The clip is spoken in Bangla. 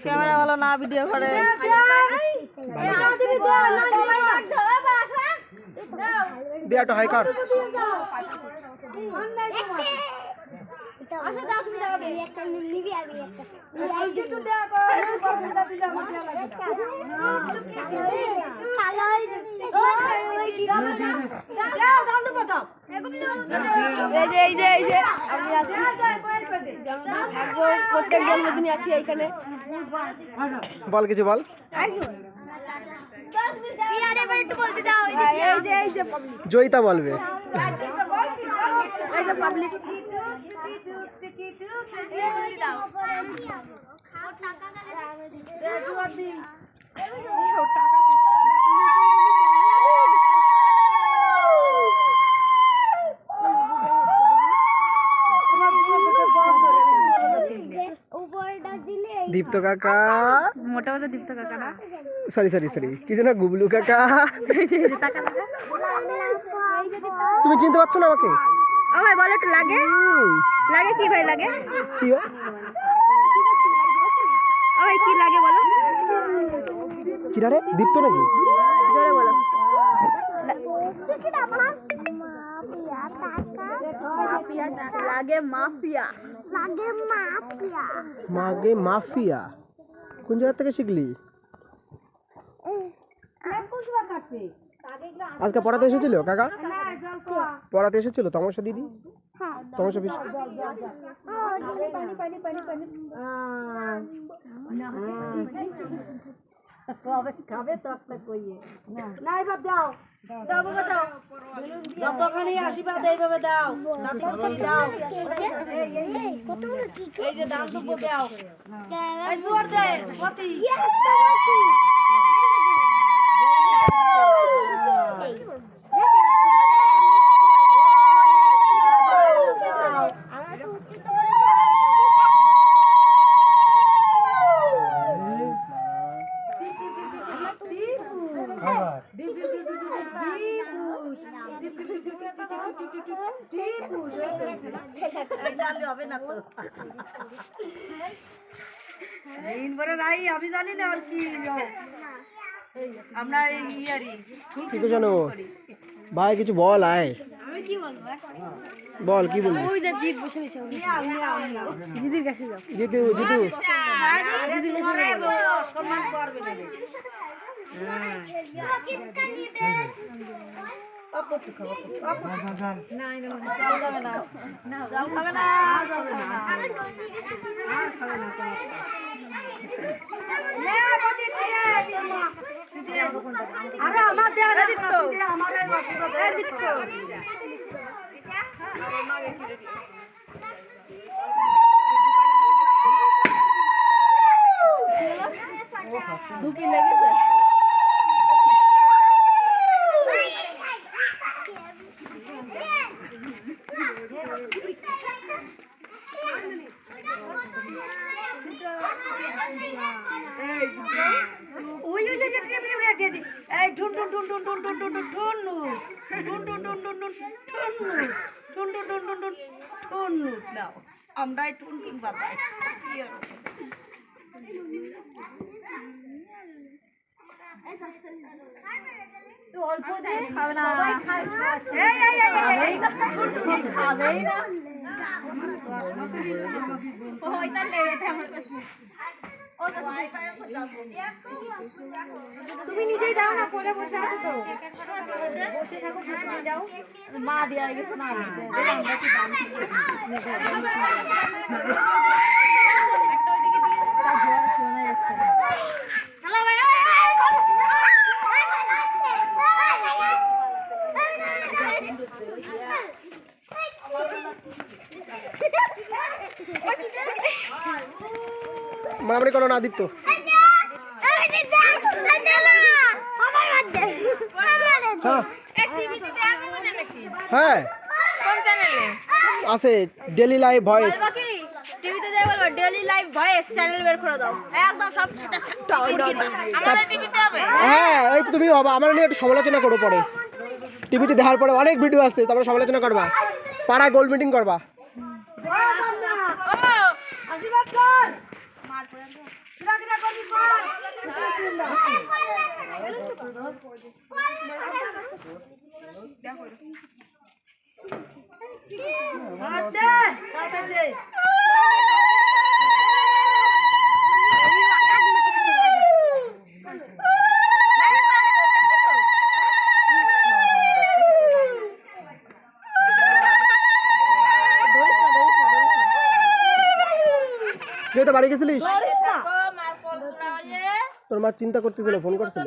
ক্যামেরা ভালো না ভিডিও করে দেয়া তো হাই কর প্রত্যেক জন্মদিনে আছি এইখানে বল কিছু বল জয়িতা বলবে দীপ্ত কাকা মোটা মোটা দীপ্ত কাকা না সরি সরি সরি কি যেন গুবলু কাকা তুমি চিনতে পারছো না আমাকে ও ভাই বলো একটু লাগে লাগে কি ভাই লাগে কি ও ভাই কি লাগে বলো কি রে দীপ্ত নাকি জোরে বলো লাগে মাফিয়া মাগে মাফিয়া কোন জায়গা থেকে শিখলি আজকে পড়াতে এসেছিল কাকা পড়াতে এসেছিল তমসা দিদি তমসা খাবে তো একটা কইয়ে না এবার দাও দাও বাবা দাও যতখানি আশীর্বাদ এইভাবে দাও নাতি করে দাও এই যে দাম তো দাও এই জোর দে পতি আমি জানি না আর কি আমরা কি জানো ভাই কিছু বল আয় আমি কি বলবো বল কি বলবি ওই যে জিত বসে নিছে জিদির কাছে যাও জিতু জিতু জিদির কাছে সম্মান করবে না আরে আমার দেয়া দুকি লেগেছে আমরাই টুন টুন বাজাই অল্প দিয়ে খাবে না খাবেই না ওইটা লেগেছে আমার কাছে তুমি নিজেই দাও না কোলে বসে আছো তো বসে থাকো তুমি দাও মা দিয়া গেছে না আমরা কি দাম একটা ওইদিকে দিয়ে তা জোর শোনা যাচ্ছে হ্যালো ভাই মামরি করো না দীপ্ত হ্যাঁ আছে ডেলি লাইভ ভয়েস টিভিতে যাই বলবো ডেইলি লাইভ ভয়েস চ্যানেল বের করে দাও একদম সব আমার টিভিতে হবে হ্যাঁ এই তো তুমি বাবা আমার নিয়ে একটু সমালোচনা করো পরে টিভিতে দেখার পরে অনেক ভিডিও আছে তারপরে সমালোচনা করবা পাড়া গোল মিটিং করবা আশীর্বাদ কর মার পড়ে কিরা কিরা করবি কর হাত দে হাত দে তুই তো বাড়ি গেছিলিস তোর মা চিন্তা করতেছিল ফোন করছিল